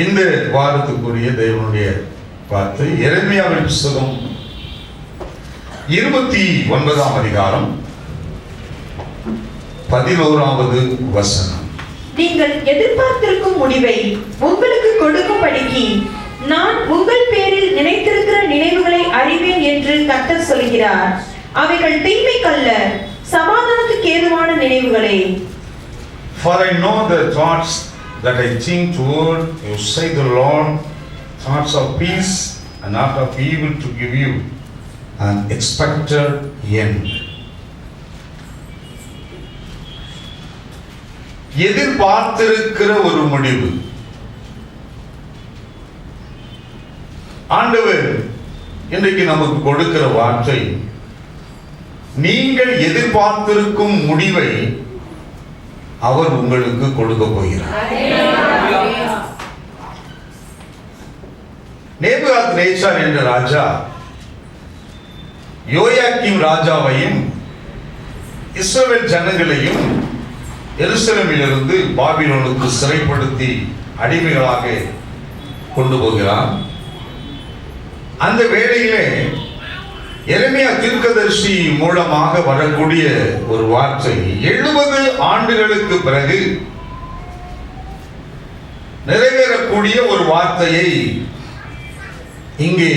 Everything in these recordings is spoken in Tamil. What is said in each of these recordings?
இந்த வாரத்துக்குரிய தேவனுடைய வார்த்தை எரேமியாவின் புத்தகம் 29ஆம் அதிகாரம் 11வது வசனம். நீங்கள் எதிர்பார்த்திருக்கும் முடிவை உங்களுக்கு கொடுக்கும்படிக்கு நான் உங்கள் பேரில் நினைத்திருக்கிற நினைவுகளை அறிவேன் என்று கர்த்தர் சொல்கிறார். அவைகள் தீமைக்கல்ல, சமாதானத்துக்கு ஏதுவான நினைவுகளே. For I know the thoughts that I think toward you, say the Lord, thoughts of peace and not of evil, to give you an expected end. எதிர்பார்த்திருக்கிற ஒரு முடிவு. ஆண்டவர் இன்றைக்கு நமக்கு கொடுக்கிற வார்த்தை, நீங்கள் எதிர்பார்த்திருக்கும் முடிவை அவர் உங்களுக்கு கொடுக்க போகிறார். நேபுகாத்நேச்சார் என்ற ராஜா யோயாக்கீம் ராஜாவையும் இஸ்ரவேல் ஜனங்களையும் எருசலேமிலிருந்து பாபிலோனுக்கு சிறைப்படுத்தி அடிமைகளாக கொண்டு போகிறார். அந்த வேளையிலே எரேமியா தீர்க்கதரிசி மூலமாக வரக்கூடிய ஒரு வார்த்தை, 70 ஆண்டுகளுக்கு பிறகு நிறைவேறக்கூடிய ஒரு வார்த்தையை இங்கே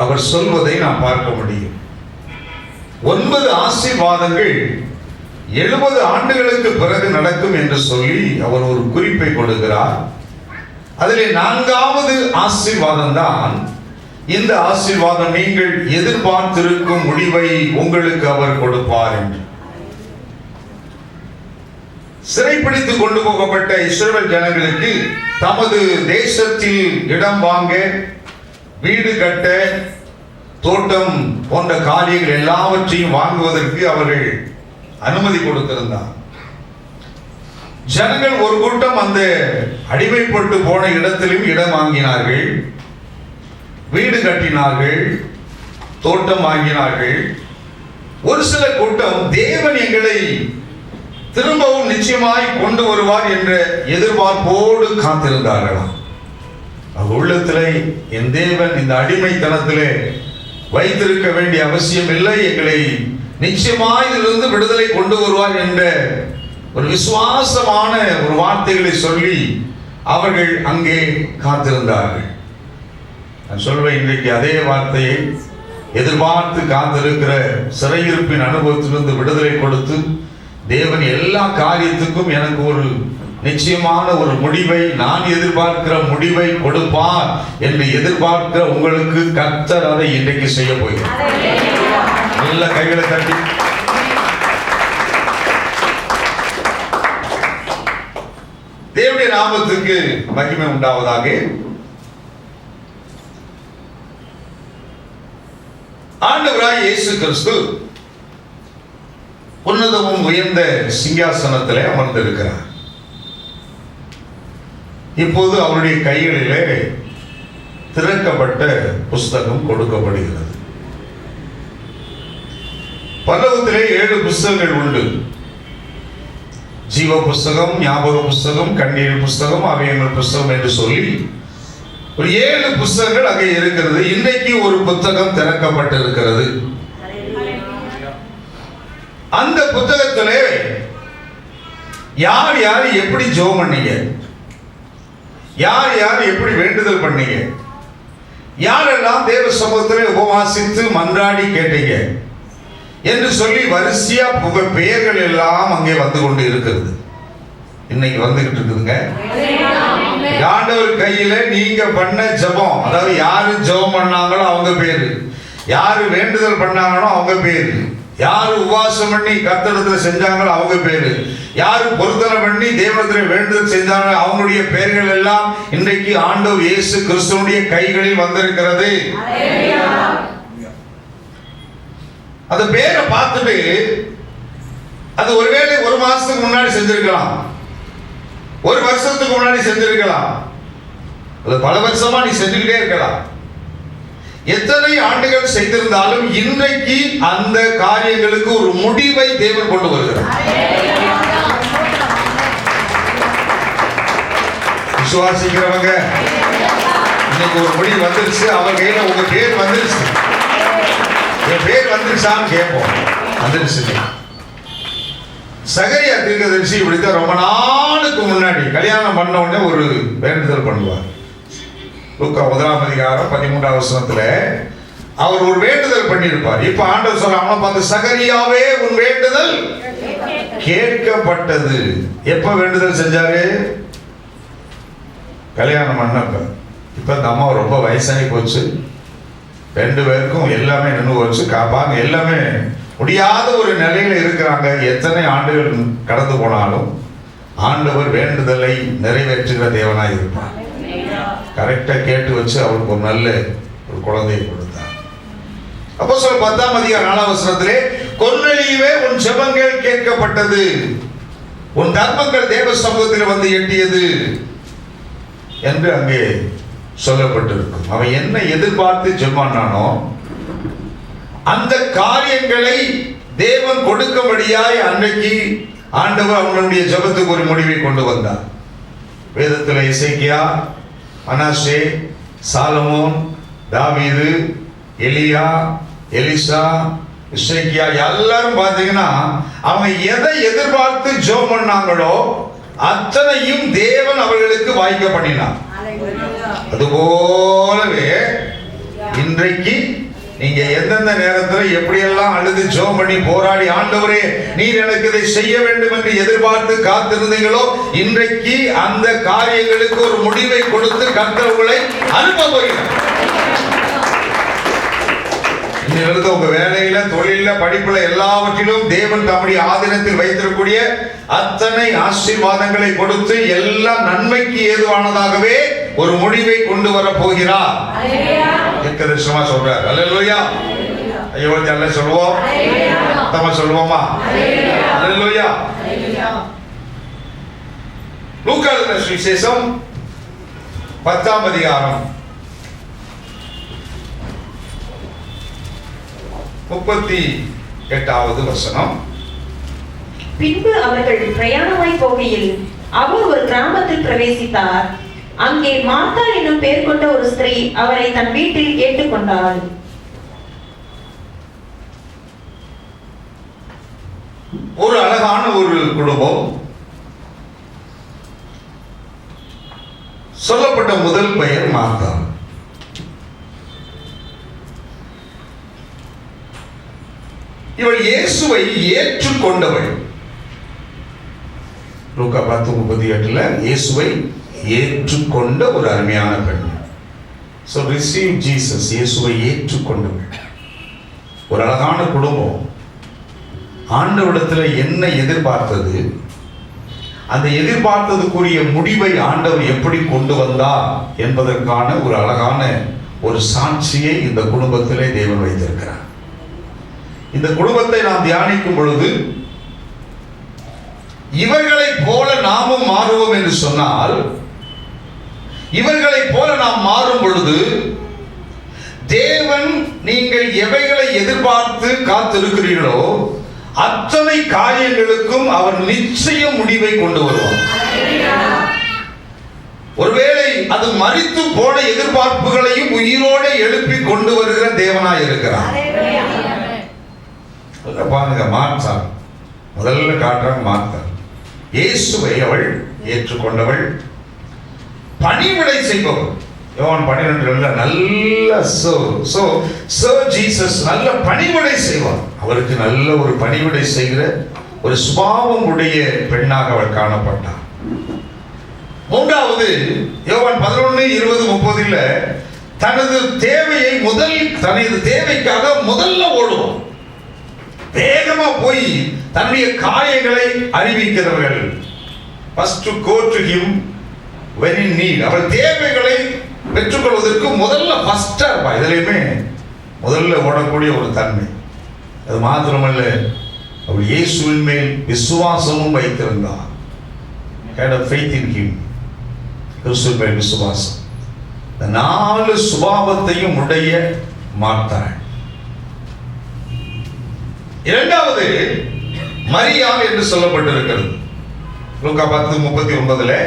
அவர் சொல்வதை நாம் பார்க்க முடியும். 9 ஆசீர்வாதங்கள் 70 ஆண்டுகளுக்கு பிறகு நடக்கும் என்று சொல்லி அவர் ஒரு குறிப்பை கொடுக்கிறார். அதிலே 4வது ஆசீர்வாதம் தான் இந்த ஆசீர்வாதம், நீங்கள் எதிர்பார்த்திருக்கும் முடிவை உங்களுக்கு அவர் கொடுப்பார் என்று. சிறைப்பிடித்துக் கொண்டு போகப்பட்ட இஸ்ரவேல் ஜனங்களுக்கு தமது தேசத்தில் இடம் வாங்க, வீடு கட்ட, தோட்டம் போன்ற காரியங்கள் எல்லாவற்றையும் வாங்குவதற்கு அவர்கள் அனுமதி கொடுத்திருந்தார். ஜனங்கள் ஒரு கூட்டம் அந்த அடிமைப்பட்டு போன இடத்திலும் இடம் வாங்கினார்கள், வீடு கட்டினார்கள், தோட்டம் வாங்கினார்கள். ஒரு சில கூட்டம் தேவன் எங்களை திரும்பவும் நிச்சயமாய் கொண்டு வருவார் என்ற எதிர்பார்ப்போடு காத்திருந்தார்களாம். உள்ளத்திலே என் தேவன் இந்த அடிமைத்தனத்திலே வைத்திருக்க வேண்டிய அவசியம் இல்லை, எங்களை நிச்சயமாய் இதிலிருந்து விடுதலை கொண்டு வருவார் என்ற ஒரு விசுவாசமான ஒரு வார்த்தைகளை சொல்லி அவர்கள் அங்கே காத்திருந்தார்கள். நான் சொல்வேன், இன்றைக்கு அதே வார்த்தையை எதிர்பார்த்து காத்திருக்கிற சிறையிருப்பின் அனுபவத்திலிருந்து விடுதலை கொடுத்து தேவன் எல்லா காரியத்துக்கும் எனக்கு ஒரு நிச்சயமான ஒரு முடிவை, நான் எதிர்பார்க்கிற முடிவை கொடுப்பார் என்று எதிர்பார்க்கிற உங்களுக்கு கர்த்தர் அதை இன்றைக்கு செய்ய போகிறார். நல்ல கைகளை தட்டி தேவனுடைய நாமத்துக்கு மகிமை உண்டாவதாக. ஆண்டவராய் இயேசு கிறிஸ்து உன்னதமும் உயர்ந்த சிங்காசனத்திலே அமர்ந்திருக்கிறார். இப்போது அவருடைய கைகளிலே திறக்கப்பட்ட புஸ்தகம் கொடுக்கப்படுகிறது. பரலோகத்திலே 7 புஸ்தகங்கள் உண்டு. ஜீவ புஸ்தகம், ஞாபக புஸ்தகம், கண்ணீர் புஸ்தகம், அவையங்கள் புஸ்தகம் என்று சொல்லி ஒரு 7 புஸ்தகங்கள் அங்கே இருக்கிறது. இன்றைக்கு ஒரு புத்தகம் திறக்கப்பட்டிருக்கிறது. அந்த புத்தகத்திலே யார் யார் எப்படி ஜெபம் பண்ணீங்க, யார் யார் எப்படி வேண்டுதல் பண்ணீங்க, யாரெல்லாம் தேவ சமூகத்திலே உபவாசித்து மன்றாடி கேட்டீங்க என்று சொல்லி வரிசையா உங்க பெயர்கள் எல்லாம் அங்கே வந்து கொண்டு இருக்கிறது. இன்னைக்கு வந்துகிட்டு இருக்குதுங்க. ஆண்டவர் கையில நீங்க பண்ண ஜெபம், அதாவது யாரு ஜெபம் பண்ணாங்களோ அவங்க பேரு, யாரு வேண்டுதல் பண்ணாங்களோ அவங்க பேரு, யாரு உபவாசம் பண்ணி கர்த்தரிடத்துல செஞ்சாங்களோ அவங்க பேரு, யாரு பொருத்தனை பண்ணி தேவனிடத்துல வேண்டுதல் செஞ்சாங்களோ அவங்களுடைய பெயர்கள் எல்லாம் இன்றைக்கு ஆண்டவர் இயேசு கிறிஸ்துவினுடைய கைகளில் வந்திருக்கிறது. அந்த பேரை பார்த்துட்டு அது ஒருவேளை 1 மாசத்துக்கு முன்னாடி செஞ்சிருக்கலாம், 1 வருஷத்துக்கு முன்னாடி செஞ்சிருக்கலாம், அது பல வருஷமா நீ செஞ்சுக்கிட்டே இருக்கலாம். எத்தனை ஆண்டுகள் செய்திருந்தாலும் இன்றைக்கு அந்த காரியங்களுக்கு ஒரு முடிவை தேவன் கொண்டு வருகிறார். விசுவாசிக்கிறவங்க இன்னைக்கு ஒரு முடிவு வந்துருச்சு, அவர் கையில உங்க பேர் வந்துருச்சு. என் பேர் வந்துருச்சான்னு கேட்போம். வந்துருச்சு. சகரியா தீர்க்கதரிசி இப்படித்தான் ரொம்ப நாளுக்கு முன்னாடி கல்யாணம் பண்ண உடனே ஒரு வேண்டுதல் பண்ணுவார். லூக்கா 1ஆம் அதிகாரம் 13ஆம் வசனத்துல அவர் ஒரு வேண்டுதல் பண்ணியிருப்பார். இப்ப ஆண்டவர் சொல்ல அவனை பார்த்து, சகரியாவே உன் வேண்டுதல் கேட்கப்பட்டது. எப்ப வேண்டுதல் செஞ்சாரு? கல்யாணம் பண்ணப்ப. இப்ப இந்த அம்மா ரொம்ப வயசாகி போச்சு, 2 பேருக்கும் எல்லாமே நின்று போச்சு, காப்பாங்க, எல்லாமே முடியாத ஒரு நிலையில இருக்கிறாங்க. எத்தனை ஆண்டுகள் கடந்து போனாலும் ஆண்டவர் வேண்டுதலை நிறைவேற்றுகிற தேவனாய் இருப்பார். கரெக்டா கேட்டு வச்சு அவருக்கு ஒரு நல்ல ஒரு குழந்தையை கொடுத்தார். அப்போஸ்தலர் 10ஆம் அதிகாரம் 4ஆம் வசனத்திலே, கொர்நேலியுவே உன் ஜெபங்கள் கேட்கப்பட்டது, உன் தர்மங்கள் தேவ சமூகத்தில் வந்து எட்டியது என்று அங்கே சொல்லப்பட்டிருக்கும். அவன் என்ன எதிர்பார்த்து ஜெபமானானோ அந்த காரியங்களை தேவன் கொடுக்கும்படியாய் அன்றைக்கு ஆண்டவர் அவனுடைய ஜெபத்துக்கு ஒரு முடிவை கொண்டு வந்தார். வேதத்தில் எசேக்கியா, மனாசே, சாலமோன், தாவீது, எலியா, எலிசா, எசேக்கியா எல்லாரும் பார்த்தீங்கன்னா அவங்க எதை எதிர்பார்த்து ஜெபம் பண்ணாங்களோ அத்தனையும் தேவன் அவர்களுக்கு வாய்க்க பண்ணினார். அதுபோலவே இன்றைக்கு நீங்க எந்தெந்த நேரத்தில் எப்படியெல்லாம் அழுது ஜெபம் பண்ணி போராடி, ஆண்டவரே நீர் எனக்கு இதை செய்ய வேண்டும் என்று எதிர்பார்த்து காத்திருந்தீங்களோ, இன்றைக்கு அந்த காரியங்களுக்கு ஒரு முடிவை கொடுத்து கர்த்தர் உங்களை அனுப்ப போகிறார். இன்னிலிருந்து உங்க வேலையில, தொழில, படிப்புல எல்லாவற்றிலும் தேவன் தம்முடைய ஆதீனத்தில் வைத்திருக்கக்கூடிய அத்தனை ஆசீர்வாதங்களை கொடுத்து எல்லாம் நன்மைக்கு ஏதுவானதாகவே ஒரு முடிவை கொண்டு வர போகிறார். தீர்க்கதரிசனமா சொல்றார். அல்லேலூயா. ஐயோ அல்ல சொல்லுவோம், நம்ம சொல்லுவோமா? அல்லேலூயா. லூக்கா எழுதின சுவிசேஷம் 10ஆம் அதிகாரம் 38வது வசனம். பின்பு அவர்கள் பிரயாணமாய் போகையில் அவர் ஒரு கிராமத்தில் பிரவேசித்தார். அங்கே மார்த்தா என்னும் பெயர் கொண்ட ஒரு ஸ்திரீ அவரை தன் வீட்டில் ஏற்றுக்கொண்டாள். ஒரு அழகான ஒரு குடும்பம். சொல்லப்பட்ட முதல் பெயர் மார்த்தா. இவள் இயேசுவை ஏற்றுக்கொண்டவள். லூக்கா 10:38 இயேசுவை ஏற்றுக்கொண்ட ஒரு அருமையான பெண். So receive Jesus. இயேசுவை ஏற்றுக்கொண்டவள். ஒரு அழகான குடும்பம். ஆண்டவரிடத்தில் என்ன எதிர்பார்த்தது, அந்த எதிர்பார்த்ததுக்குரிய முடிவை ஆண்டவர் எப்படி கொண்டு வந்தார் என்பதற்கான ஒரு அழகான ஒரு சாட்சியை இந்த குடும்பத்திலே தேவன் வைத்திருக்கிறார். இந்த குடும்பத்தை நாம் தியானிக்கும் பொழுது இவர்களைப் போல நாமும் மாறுவோம் என்று சொன்னால், இவர்களைப் போல நாம் மாறும் பொழுது தேவன் நீங்கள் எவைகளை எதிர்பார்த்து காத்திருக்கிறீர்களோ அத்தனை காரியங்களுக்கும் அவர் நிச்சயம் முடிவை கொண்டு வருவார். ஒருவேளை அது மரித்து போன எதிர்பார்ப்புகளையும் உயிரோடு எழுப்பி கொண்டு வருகிற தேவனாய் இருக்கிறார். பாருங்க, மார்த்தா முதல்ல காட்டுறாங்க. மார்த்தா இயேசுவை அவள் ஏற்றுக்கொண்டவள், பணிவிடை செய்பவள். யோவான் 12 நல்ல ஜீசஸ் நல்ல பணிவிடை செய்வார். அவருக்கு நல்ல ஒரு பணிவிடை செய்கிற ஒரு சுபாவம் உடைய பெண்ணாக அவள் காணப்பட்டார். மூன்றாவது யோவான் 11:20-30 தனது தேவைக்காக முதல்ல ஓடுவோம். வேகமா போய் தன்னுடைய காரியங்களை அறிவிக்கிறவர்கள். First to go to him when in need. அவள் தேவைகளை பெற்றுக்கொள்வதற்கு முதல்ல ஃபர்ஸ்டா இருப்பா. இதுலையுமே முதல்ல ஓடக்கூடிய ஒரு தன்மை. அது மாத்திரமல்ல, அவள் இயேசுவின் மேல் விசுவாசமும் வைத்திருந்தார். had a faith in him. கிறிஸ்துவின் மேல் விசுவாசம். இந்த 4 சுபாவத்தையும் உடைய மார்த்தாள். இரண்டாவது மரியாள் என்று சொல்லப்பட்டிருக்கிறது. லூக்கா 10:39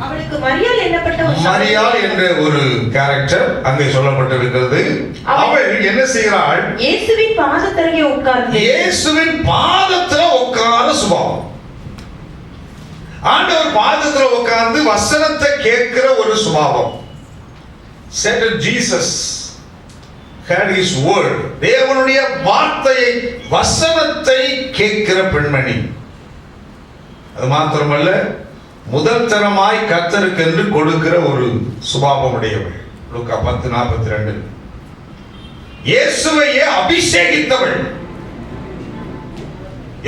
அவளுக்கு மரியாள் என்னப்பட்ட ஒரு மரியாள் என்ற ஒரு கேரக்டர் அங்கே சொல்லப்பட்டிருக்கிறது. அவள் என்ன செய்கிறாள்? இயேசுவின் பாதத்தருகே உட்கார்ந்து இயேசுவின் பாதத்துல உட்கார சுபாவம். ஆண்டவர் பாதத்துல உட்கார்ந்து வசனத்தை கேட்கிற ஒரு சுபாவம். Said Jesus had his word. தேவனுடைய வார்த்தையை வசனத்தை கேட்கிற பெண்மணி. அது மாத்திரமல்ல, முதல் தரமாய் கர்த்தருக்கு என்று கொடுக்கிற ஒரு சுபாவம் உடையவள். லூக்கா 10:42. இயேசுவையே அபிஷேகித்தவள்.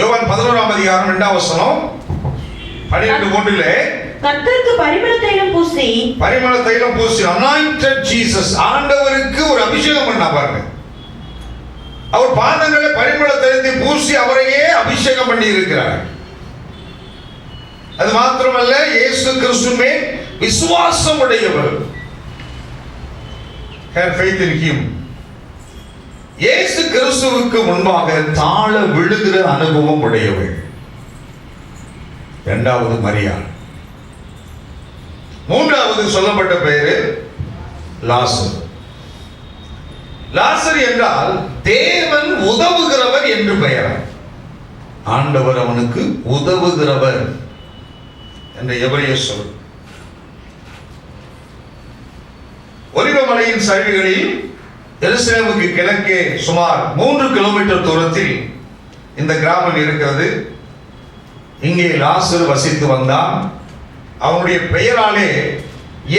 யோவான் 11ஆம் அதிகாரம் 2ஆம் வசனம் 12:3 கர்த்தருக்கு பரிமள தைலம் பூசி anointed Jesus, ஆண்டவருக்கு ஒரு அபிஷேகம் பண்ண பாருங்க. அவர் பாதங்களை பரிமள தைலத்தை பூசி அவரையே அபிஷேகம் பண்ணி இருக்கிறார். அது மாத்திரமல்ல, இயேசு கிறிஸ்துவே விசுவாசம் உடையவர். had faith in him. இயேசு கிறிஸ்துவுக்கு முன்பாக தாழ விழுகிற அனுபவம் உடையவள். இரண்டாவது மரியாள். மூன்றாவது சொல்லப்பட்ட பெயரு லாசர். லாசர் என்றால் தேவன் உதவுகிறவர் என்று பெயர். ஆண்டவர் அவனுக்கு உதவுகிறவர் என்ற எபிரேய சொல். ஒலிவமலையின் சரிவுகளில் எருசலேமுக்கு கிழக்கே சுமார் 3 கிலோமீட்டர் தூரத்தில் இந்த கிராமம் இருக்கிறது. இங்கே லாசர் வசித்து வந்தான். அவனுடைய பெயராலே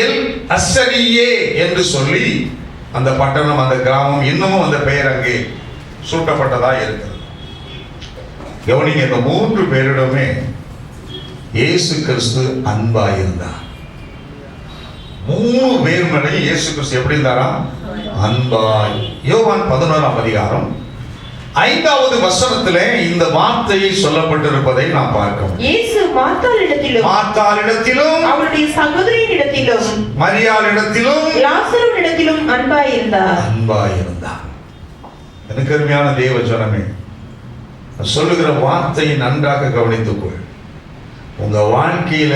எல் அஸ்ஸரியே என்று சொல்லி அந்த பட்டணம், அந்த கிராமம் இன்னமும் அந்த பெயர் அங்கே சூட்டப்பட்டதா இருக்கிறது. கவனிங்க, இந்த 3 பேரிடமே இயேசு கிறிஸ்து அன்பாயிருந்தார். 3 பேர் மேலே இயேசு கிறிஸ்து எப்படி இருந்தாரா? அன்பாய். யோவான் 11ஆம் அதிகாரம் 5வது வசனத்திலே இந்த வார்த்தையை சொல்லப்பட்டிருப்பதை நாம் பார்க்கிறோம். இயேசு மார்த்தாளிடத்திலும் அவருடைய சகோதரியிடத்திலும் மரியாளிடத்திலும் லாசருவிடத்திலும் அன்பாயிருந்தார். எனக்கு அருமையான தேவ ஜனமே, சொல்லுகிற வார்த்தையை நன்றாக கவனித்துக்கொள். உங்க வாழ்க்கையில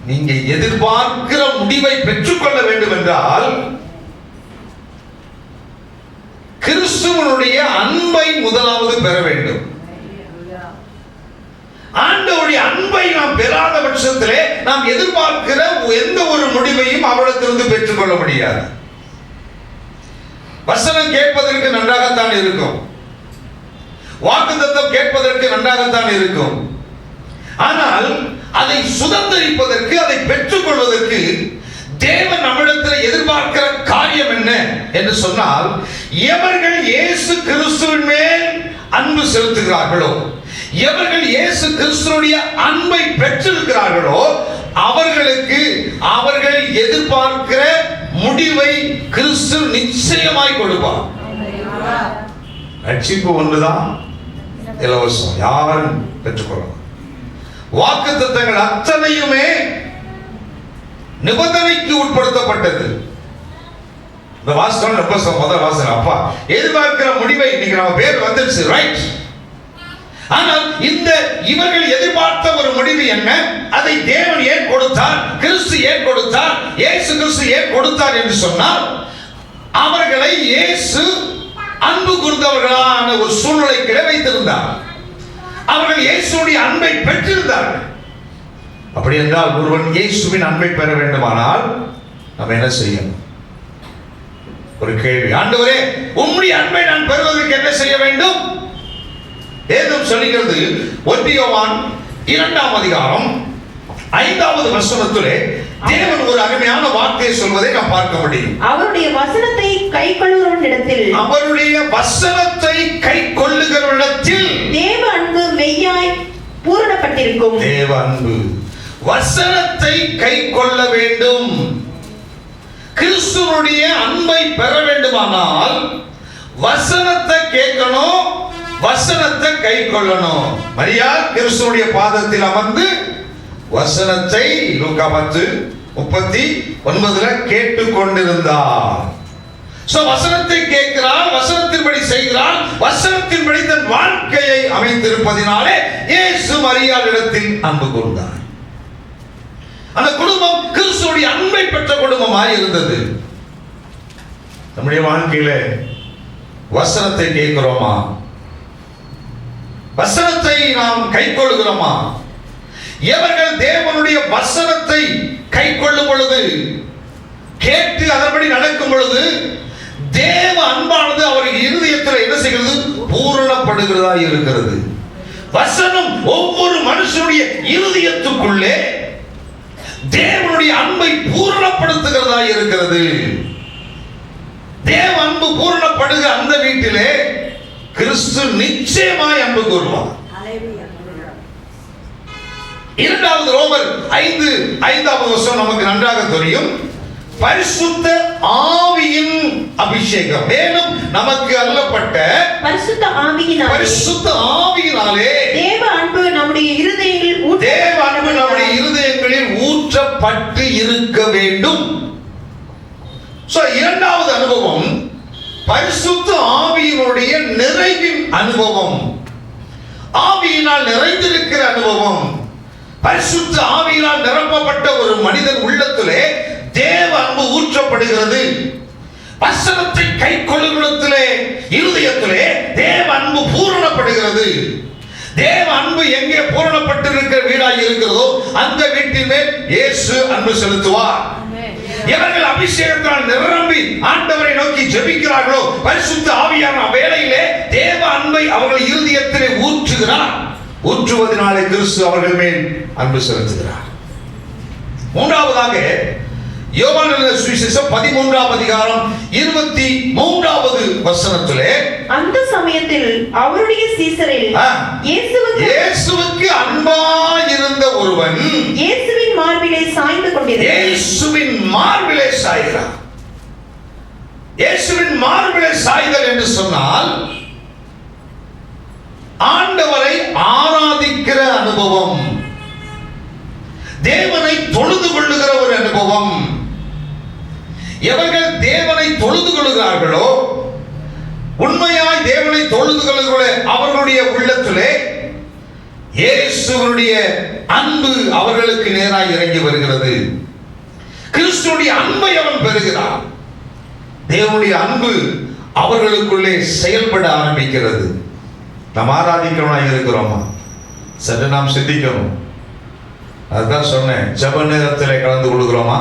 நீங்க எதிர்பார்க்கிற முடிவை பெற்றுக்கொள்ள வேண்டும் என்றால் கிறிஸ்துவனுடைய அன்பை முதலாவது பெற வேண்டும். ஆண்டவருடைய அன்பை நாம் பெறாத பட்சத்திலே நாம் எதிர்பார்க்கிற எந்த ஒரு முடிவையும் அவரிடத்திலிருந்து பெற்றுக்கொள்ள முடியாது. வசனம் கேட்பதற்கு நன்றாகத்தான் இருக்கும், வாக்குத்தத்தம் கேட்பதற்கு நன்றாகத்தான் இருக்கும். ஆனால் அதை சுதந்திரிப்பதற்கு, அதை பெற்றுக்கொள்வதற்கு தேவன் நம்மிடத்தில் எதிர்பார்க்கிற காரியம் என்ன என்று சொன்னால், எவர்கள் இயேசு கிறிஸ்துவின் மேல் அன்பு செலுத்துகிறார்களோ, எவர்கள் இயேசு கிறிஸ்துவுடைய அன்பை பெற்றிருக்கிறார்களோ, அவர்களுக்கு அவர்கள் எதிர்பார்க்கிற முடிவை கிறிஸ்து நிச்சயமாய் கொடுப்பார். ரட்சிப்பு ஒன்றுதான் இலவசம், யாரும் பெற்றுக்கொள்ளலாம். வாக்குத்தத்தங்கள் அத்தனையுமே நிபந்தனைக்கு உட்படுத்தப்பட்டது. இந்த வாசகம் முதல் வாசகம், அப்பா எதிர்பார்க்கிற முடிவை இன்னைக்கு நம்ம பேர் வந்துருச்சு, ரைட். ஆனால் இந்த இவர்கள் எதிர்பார்த்த ஒரு முடிவு என்ன? அதை தேவன் ஏன் கொடுத்தார்? கிறிஸ்து ஏன் கொடுத்தார்? இயேசு கிறிஸ்து ஏன் கொடுத்தார் என்று சொன்னால், அவர்களை இயேசு அன்பு கூர்ந்தவர்களான ஒரு சூழ்நிலைக்கு வைத்திருந்தார். அவர்கள் இயேசுடைய அன்பை பெற்றிருந்தார்கள். அப்படி என்றால் ஒருவன் இயேசுவின் அன்பை பெற வேண்டுமானால் நம்ம என்ன செய்யணும்? ஒரு கேள்வி, ஆண்டவரே உம்முடைய அன்பை நான் பெறுவதற்கு என்ன செய்ய வேண்டும்? வேதம் சொல்லுகிறது 1 யோவான் 2ஆம் அதிகாரம் 5வது வசனத்திலே தேவன் ஒரு அருமையான வார்த்தையை சொல்வதை நாம் பார்க்க முடியும். அவருடைய வசனத்தை கைக்கொள்ளுகிறவனிடத்தில், அவருடைய வசனத்தை கைக்கொள்ளுகிறவனிடத்தில் தேவ அன்பு மெய்யாய் பூரணப்பட்டிருக்கும். தேவ அன்பு, வசனத்தை கைக்கொள்ள வேண்டும். கிறிஸ்துவுடைய அன்பை பெற வேண்டுமானால் வசனத்தை கேட்கணும், வசனத்தை கைக்கொள்ளணும். மரியாள் கிறிஸ்துவுடைய பாதத்தில் அமர்ந்து வசனத்தை லூக்கா 10:39 கேட்டுக் கொண்டிருந்தார். வசனத்தை கேட்கிறார், வசனத்தின்படி செய்கிறார், வசனத்தின்படி தன் வாழ்க்கையை அமைத்திருப்பதினாலே இயேசு மரியாளிடத்தில் அன்பு கூர்ந்தார். அந்த குடும்பம் கிறிஸ்துவுடைய அன்பை பெற்ற குடும்பமாய் இருந்தது. நம்முடைய வாழ்க்கையில வசனத்தை கேட்கிறோமா? வசனத்தை நாம் கைக்கொள்கிறோமா? எவர்கள் தேவனுடைய வசனத்தை கைக்கொள்ளும் பொழுது, கேட்டு அதன்படி நடக்கும் பொழுது, தேவ அன்பானது அவர்கள் இருதயத்தில் என்ன செய்கிறது? பூரணப்படுகிறதா இருக்கிறது. வசனம் ஒவ்வொரு மனுஷனுடைய இருதயத்துக்குள்ளே தேவனுடைய அன்பை பூரணப்படுத்துகிறதா இருக்கிறது. தேவ அன்பு பூரணப்படுகிற அந்த வீட்டிலே கிறிஸ்து நிச்சயமாய் அன்பு கூறுவார். இரண்டாவது ரோமர் 5:5 வசனம் நமக்கு நன்றாக தெரியும். பரிசுத்த ஆவியின் அபிஷேகம், மேலும் நமக்கு அருளப்பட்ட பரிசுத்த ஆவியினாலே தேவ அன்பு நம்முடைய இருதயங்களில் ஊற்றப்பட்டு இருக்க வேண்டும். இரண்டாவது அனுபவம் பரிசுத்த ஆவியினுடைய நிறைவின் அனுபவம், ஆவியினால் நிறைந்திருக்கிற அனுபவம். பரிசுத்த ஆவியினால் நிரப்பப்பட்ட ஒரு மனிதன் உள்ளத்திலே தேவ அன்பு ஊற்றப்படுகிறது. வசனத்தை கைக்கொள்ளுகிறதிலே இருதயத்திலே தேவ அன்பு பூரணப்படுகிறது. தேவ அன்பு எங்கே பூரணப்பட்டிருக்கிற வீடாய் இருக்கிறதோ அந்த வீட்டின் மேல் இயேசு அன்பு செலுத்துவார். எவர்கள் அபிஷேகத்தால் நிரம்பி ஆண்டவரை நோக்கி ஜெபிக்கிறார்களோ, பரிசுத்த ஆவியான வேளையிலே தேவ அன்பை அவர்கள் இருதயத்திலே ஊற்றுகிறார். ஊற்றுவதனாலே கிறிஸ்து அவர்கள் மேல் அன்பு செலுத்துகிறார். மூன்றாவதாக யோவான் எழுதின சுவிசேஷம் 13ஆம் அதிகாரம் 23வது வசனத்திலே, அந்த சமயத்தில் அவருடைய சீசரில் இயேசுவுக்கு அன்பாயிருந்த ஒருவன் இயேசுவின் மார்பிலே சாய்ந்து கொண்டிருந்தார். இயேசுவின் மார்பிலே சாய்கிறார். இயேசுவின் மார்பிலே சாய்தல் என்று சொன்னால் ஆண்டவரை ஆராதிக்கிற அனுபவம், தேவனை தொழுது கொள்ளுகிற ஒரு அனுபவம். எவர்கள் தேவனை தொழுது கொள்கிறார்களோ, உண்மையாய் தேவனை தொழுது கொள்கிற அவர்களுடைய உள்ளத்திலே இயேசுவினுடைய அன்பு அவர்களுக்கு நேராய் இறங்கி வருகிறது. கிறிஸ்துவுடைய அன்பை அவன் பெறுகிறான். தேவனுடைய அன்பு அவர்களுக்குள்ளே செயல்பட ஆரம்பிக்கிறது. நாம் ஆராதிக்கிறவனாக இருக்கிறோமா? சற்று நாம் சிந்திக்கணும். அதுதான் சொன்னேன், ஜெப நேரத்திலே கலந்து கொள்கிறோமா?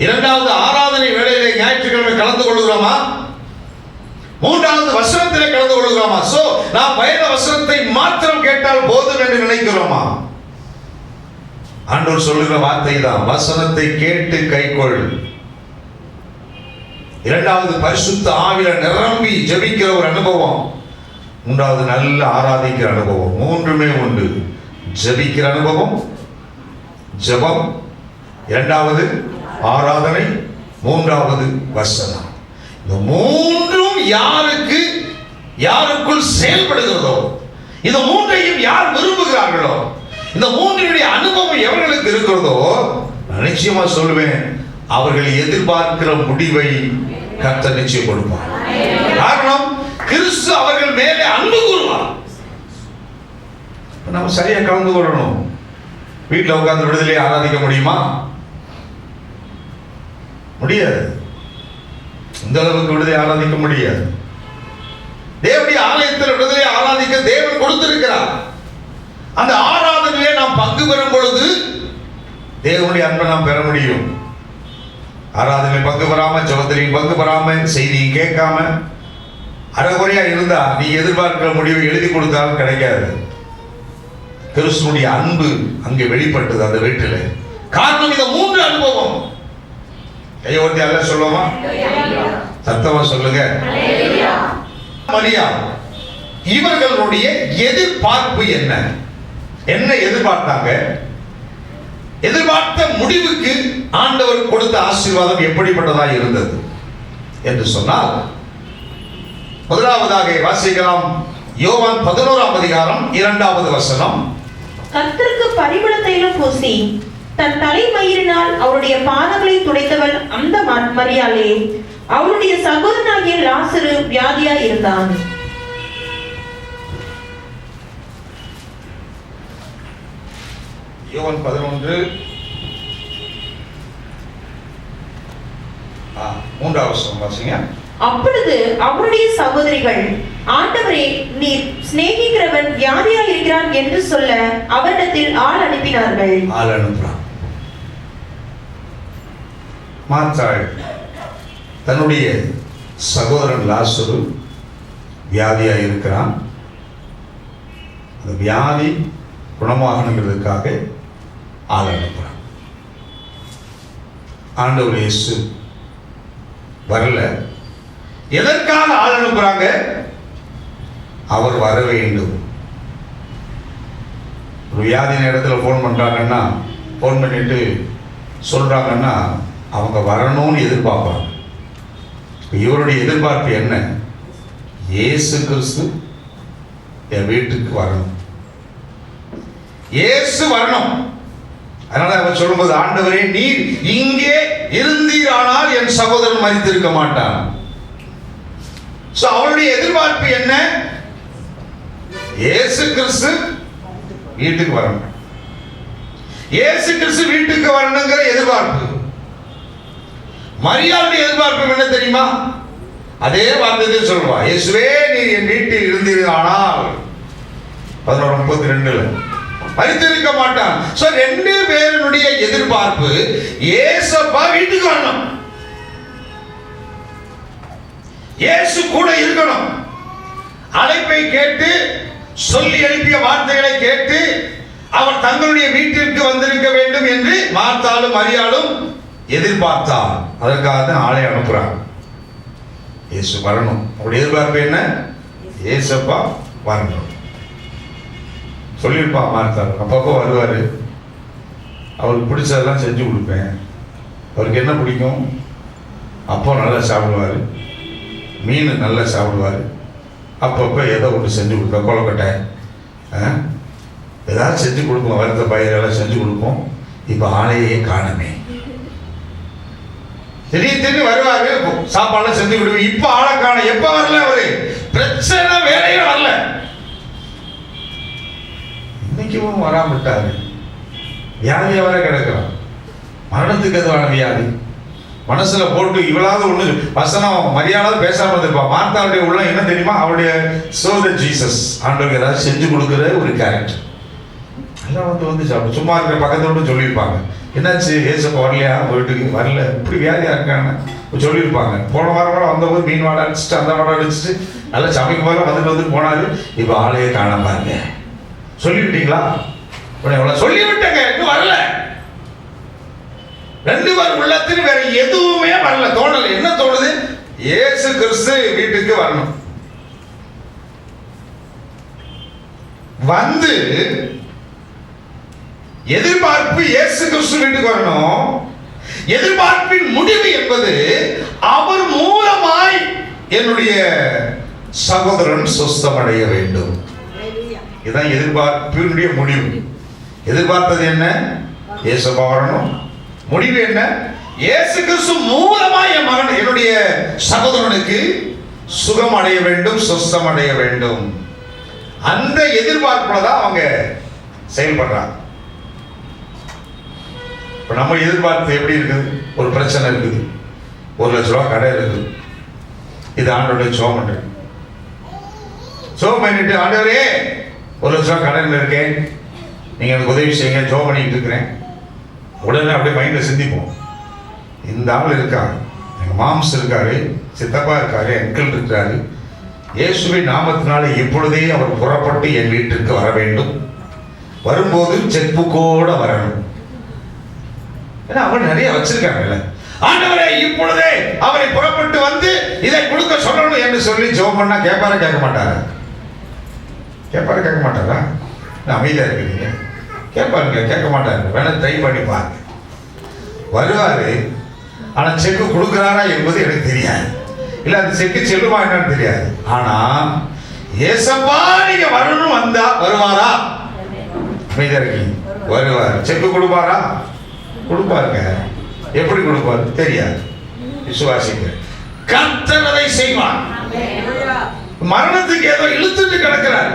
இரண்டாவது ஆராதனை வேளையிலே ஞாயிற்றுக்கிழமை கலந்து கொள்கிறோமா? மூன்றாவது வசனத்திலே கலந்து கொள்கிறோமா? நாம் வேத வசனத்தை மாத்திரம் கேட்டால் போதும் என்று நினைக்கிறோமா? ஆண்டவர் சொல்லுகிற வார்த்தை தான், வசனத்தை கேட்டு கைக்கொள். இரண்டாவது பரிசுத்த ஆவியில நிரம்பி ஜெபிக்கிற ஒரு அனுபவம். மூன்றாவது நல்ல ஆராதிக்கிற அனுபவம். மூன்றுமே உண்டு. ஜெபிக்கிற அனுபவம், ஜெபம், இரண்டாவது ஆராதனை, மூன்றாவது வசனம். இந்த மூன்றும் யாருக்குள் செயல்படுகிறதோ, இந்த மூன்றையும் யார் விரும்புகிறார்களோ, இந்த மூன்றினுடைய அனுபவம் எவர்களுக்கு இருக்கிறதோ, நான் நிச்சயமா சொல்லுவேன், அவர்கள் எதிர்பார்க்கிற முடிவை கர்த்தர் நிச்சயம் கொடுப்பார். காரணம், கிறிஸ்து அவர்கள் மேலே அன்பு கூறுவார். நம்ம சரியா கலந்து கொள்ளணும். வீட்டில் உட்கார்ந்து விடுதலை ஆராதிக்க முடியுமா? முடியாது. இந்த அளவுக்கு விடுதலை ஆராதிக்க முடியாது. தேவனுடைய ஆலயத்தில் விடுதலை ஆராதிக்க தேவன் கொடுத்திருக்கிறார். அந்த ஆராதனையிலே நாம் பங்கு பெறும் பொழுது தேவனுடைய அன்பை நாம் பெற முடியும். ஆராதனை பங்கு பெறாம, ஜெபத்திலையும் பங்கு பெறாம, செய்தியும் கேட்காம அறகுறையா இருந்தா நீ எதிர்பார்க்கிற முடிவை எழுதி கொடுத்தாலும் கிடைக்காது. கிறிஸ்துவுடைய அன்பு அங்கே வெளிப்பட்டது அந்த வீட்டில். காரணம், இந்த மூன்று அனுபவம். கையோர்த்தி அல்ல சொல்லுவோமா? சத்தமா சொல்லுங்க. மரியா இவர்களுடைய எதிர்பார்ப்பு என்ன எதிர்பார்த்தாங்க? எதிர்பார்த்த முடிவுக்கு ஆண்டவர் கொடுத்த ஆசீர்வாதம் எப்படிப்பட்டதாக இருந்தது என்று சொன்னால், முதலாவதாக வாசிக்கலாம். யோவான் 11ஆம் அதிகாரம் 2வது வசனம். கர்த்தருக்கு பரிமள தைலம் பூசி தன் தலைமயிரினால் அவருடைய பாதங்களை துடைத்தவள் அந்த மரியாளே, அவருடைய சகோதரனாகிய லாசரு வியாதியாய் இருந்தான். யோவான் 11 3வது வசனம் வாசிங்க. அப்பொழுது அவருடைய சகோதரிகள், ஆண்டவரே, நீர் சிநேகிக்கிறவன் வியாதியா இருக்கிறான் என்று சொல்ல அவரிடத்தில் ஆள் அனுப்பினார்கள். ஆள் அனுப்புறான். மார்த்தாள் தன்னுடைய சகோதரன் லாசரு வியாதியா இருக்கிறான். அந்த வியாதி குணமாகணுங்கிறதுக்காக ஆள் அனுப்புறான். ஆண்டவர் இயேசு வரல. எதற்காக ஆள் அனுப்புறாங்க? அவர் வர வேண்டும். ஒரு வியாதி நேரத்தில் ஃபோன் பண்றாங்கன்னா, ஃபோன் பண்ணிட்டு சொல்றாங்கன்னா அவங்க வரணும்னு எதிர்பார்ப்பாங்க. இவருடைய எதிர்பார்ப்பு என்ன? இயேசு கிறிஸ்து என் வீட்டுக்கு வரணும், இயேசு வரணும். அதனால அவர் சொல்லும்போது, ஆண்டவரே, நீர் இங்கே இருந்தீரானால் என் சகோதரன் மரித்திருக்க மாட்டான். அவருடைய எதிர்பார்ப்பு என்ன? இயேசு கிறிஸ்து வீட்டுக்கு வரணும், இயேசு கிறிஸ்து வீட்டுக்கு வரணுங்கிற எதிர்பார்ப்பு. மரியாளுடைய எதிர்பார்ப்பு என்ன தெரியுமா? அதே வார்த்தையை சொல்லுவா, இயேசுவே நீர் என் வீட்டில் இருந்தீரானால் 11:32 மரித்திருக்க மாட்டான். சோ 2 பேருடைய எதிர்பார்ப்பு இயேசுப்பா வீட்டுக்கு வரணும், இயேசு கூட இருக்கணும். அழைப்பை கேட்டு, சொல்லி எழுப்பிய வார்த்தைகளை கேட்டு அவர் தங்களுடைய வீட்டிற்கு வந்திருக்க வேண்டும் என்று மார்த்தாளும் மரியாளும் எதிர்பார்த்தார். அதற்காக தான் ஆளை அனுப்புறார். இயேசு வரணும். அவருடைய எதிர்பார்ப்பு என்ன? இயேசுப்பா வரணும். சொல்லியிருப்பா மார்த்தாள், அப்பப்போ வருவார், அவருக்கு பிடிச்சதெல்லாம் செஞ்சு கொடுப்பேன். அவருக்கு என்ன பிடிக்கும்? அப்போ நல்லா சாப்பிடுவார், மீன் நல்லா சாப்பிடுவார், அப்பப்போ ஏதோ ஒன்று செஞ்சு கொடுப்பேன், கொலக்கட்டை ஏதாவது செஞ்சு கொடுப்போம், வறுத்த பயிரெல்லாம் செஞ்சு கொடுப்போம். இப்போ ஆளையே காணமே. திடீர்னு வருவாரு, சாப்பாடுலாம் செஞ்சு கொடுப்பேன். இப்போ ஆளை காண. எப்போ வரல? அவரு பிரச்சனை வேலையே வரல. இன்னைக்கும் வராம விட்டாரு. வியாதியா வர கிடக்கிறான். மரணத்துக்கு எதுவான வியாதி மனசுல போட்டு இவளாவது ஒண்ணு வசனம் மரியாதை பேசாம இருந்திருப்பா. மார்த்தாவுடைய உள்ளம் என்ன தெரியுமா? அவருடைய சோத ஜீசஸ் ஆண்டவருக்கு ஏதாவது செஞ்சு கொடுக்குற ஒரு கேரக்டர். எல்லாம் வந்து சாப்பிடும். சும்மா இருக்கிற பக்கத்தோடு சொல்லியிருப்பாங்க, என்னாச்சு ஏசப்பா வரலையா வீட்டுக்கு? வரல, இப்படி வியாதியா இருக்கான்னு சொல்லியிருப்பாங்க. போன வாரம் கூட வந்தபோது மீன் வாடை அடிச்சுட்டு அந்த வாடை அடிச்சுட்டு நல்லா சமைக்கும் போது வந்துட்டு போனாரு. இப்போ ஆளையே காண பாருங்க. சொல்லிவிட்டீங்களா? சொல்லிவிட்டேங்க, இன்னும் வரல. 2 பேர் உள்ளத்தில் வேற எதுவுமே வரல, தோணல. என்ன தோணுது? இயேசு கிறிஸ்து வீட்டுக்கு வரணும். வந்து எதிர்பார்ப்பு இயேசு கிறிஸ்து வீட்டுக்கு வரணும். எதிர்பார்ப்பின் முடிவு என்பது அவர் மூலமாய் என்னுடைய சகோதரன் சுஸ்தமடைய வேண்டும். இதுதான் எதிர்பார்ப்பினுடைய முடிவு. எதிர்பார்த்தது என்ன? இயேசுப்பா வரணும். முடிவு என்ன? இயேசு கிறிஸ்து மூலமாய் என் மகன் என்னுடைய சகோதரனுக்கு சுகம் அடைய வேண்டும், சுஸ்தம் அடைய வேண்டும். அந்த எதிர்பார்ப்புல தான் அவங்க செயல்படுறாங்க. இப்ப நம்ம எதிர்பார்ப்பு எப்படி இருக்குது? ஒரு பிரச்சனை இருக்குது, 1 லட்ச ரூபா கடை இருக்குது. இது ஆண்டவருடைய சோமன். சோம் பண்ணிட்டு, ஆண்டவரே 1 லட்ச ரூபா கடையில் இருக்கேன், நீங்க எனக்கு உதவி செய்யுங்க, ஜோம் பண்ணிட்டு இருக்கிறேன். உடனே அப்படியே மைண்ட்ல சிந்திப்போம், இந்த ஆள் இருக்காரு, எங்க மாம்ஸ் இருக்காரு, சித்தப்பா இருக்காரு, அங்கிள் இருக்காரு, இயேசுவின் நாமத்தினாலே இப்பொழுதே அவர் புறப்பட்டு என் வீட்டிற்கு வர வேண்டும். வரும்போது செக் புக்கோட வரணும். ஏன்னா அவர் நிறைய வச்சிருக்காங்கல்ல. ஆண்டவரே இப்பொழுதே அவரை புறப்பட்டு வந்து இதை கொடுக்க சொல்லணும் என்று சொல்லி ஜெபம் பண்ணா கேட்பாரா கேட்க மாட்டாரா? கேட்பாரா கேட்க மாட்டாரா? அமைதியா இருக்கிறீங்க. கேட்பாருங்க, கேட்க மாட்டாரு. வேணா ட்ரை பண்ணி பாருங்க. வருவாரு, ஆனா செக்கு கொடுக்குறாரா என்பது எனக்கு தெரியாது. இல்ல அந்த செக்கு செல்லுமா என்னன்னு தெரியாது. ஆனா ஏசப்பா நீங்க வரணும் வந்தா வருவாரா? அமைதியா இருக்கீங்க. வருவார். செக்கு கொடுப்பாரா? கொடுப்பாருங்க. எப்படி கொடுப்பாரு தெரியாது. விசுவாசிங்க. கர்த்தர் அதை செய்வார். மரணத்துக்கு ஏதோ இழுத்துட்டு கிடக்கிறார்.